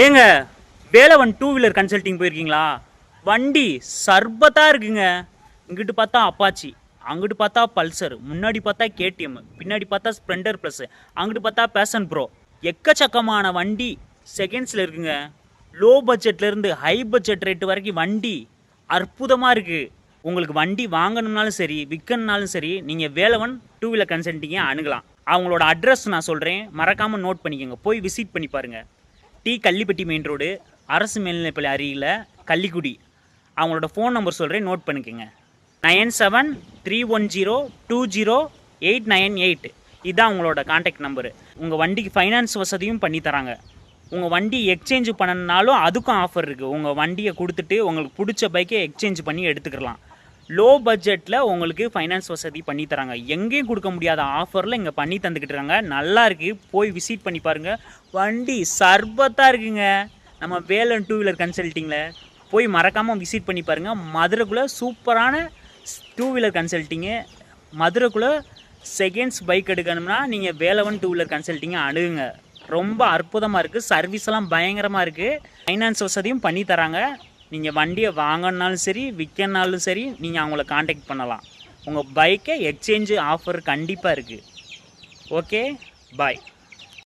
ஏங்க Velavan two wheeler consulting போயிருக்கீங்களா? வண்டி சர்பத்தாக இருக்குங்க. இங்கிட்டு பார்த்தா அப்பாச்சி, அங்கிட்டு பார்த்தா பல்சர், முன்னாடி பார்த்தா கேடிஎம், பின்னாடி பார்த்தா ஸ்ப்ளெண்டர் ப்ளஸ், அங்கிட்டு பார்த்தா பேஷன் ப்ரோ. எக்கச்சக்கமான வண்டி செகண்ட்ஸில் இருக்குங்க. லோ பட்ஜெட்லேருந்து ஹை பட்ஜெட் ரேட்டு வரைக்கும் வண்டி அற்புதமாக இருக்குது. உங்களுக்கு வண்டி வாங்கணும்னாலும் சரி விற்கணுனாலும் சரி நீங்கள் வேலவன் டூ வீலர் கன்சல்ட்டிங்கை அணுகலாம். அவங்களோட அட்ரஸ் நான் சொல்கிறேன், மறக்காமல் நோட் பண்ணிக்கோங்க. போய் விசிட் பண்ணி பாருங்கள். கள்ளிப்பட்டி மெயின் ரோடு, அரசு மேல்நிலைப்பள்ளி அருகில் கள்ளிக்குடி. அவங்களோட ஃபோன் நம்பர் சொல்கிறேன், நோட் பண்ணிக்கோங்க. 9730208998. இதுதான் உங்களோட கான்டாக்ட் நம்பரு. உங்கள் வண்டிக்கு ஃபைனான்ஸ் வசதியும் பண்ணி தராங்க. உங்கள் வண்டி எக்ஸ்சேஞ்சு பண்ணனாலும் அதுக்கும் ஆஃபர் இருக்குது. உங்கள் வண்டியை கொடுத்துட்டு உங்களுக்கு பிடிச்ச பைக்கை எக்ஸ்சேஞ்ச் பண்ணி எடுத்துக்கலாம். லோ பட்ஜெட்டில் உங்களுக்கு ஃபைனான்ஸ் வசதி பண்ணி தராங்க. எங்கேயும் கொடுக்க முடியாத ஆஃபரில் இங்கே பண்ணி தந்துக்கிட்டு இருக்காங்க. நல்லா இருக்குது, போய் விசிட் பண்ணி பாருங்கள். வண்டி சர்பத்தாக இருக்குங்க. நம்ம வேலன் டூ வீலர் கன்சல்ட்டிங்கில் போய் மறக்காமல் விசிட் பண்ணி பாருங்கள். மதுரைக்குள்ளே சூப்பரான டூ வீலர் கன்சல்ட்டிங்கு. மதுரைக்குள்ளே செகண்ட்ஸ் பைக் எடுக்கணும்னா நீங்கள் வேலவன் டூ வீலர் கன்சல்ட்டிங்கை அணுகுங்க. ரொம்ப அற்புதமாக இருக்குது. சர்வீஸ் எல்லாம் பயங்கரமாக இருக்குது. ஃபைனான்ஸ் வசதியும் பண்ணி தராங்க. நீங்கள் வண்டியை வாங்கினாலும் சரி விற்கனாலும் சரி நீங்கள் அவங்கள காண்டாக்ட் பண்ணலாம். உங்கள் பைக்கை எக்ஸ்சேஞ்சு ஆஃபர் கண்டிப்பாக இருக்குது. ஓகே, பாய்.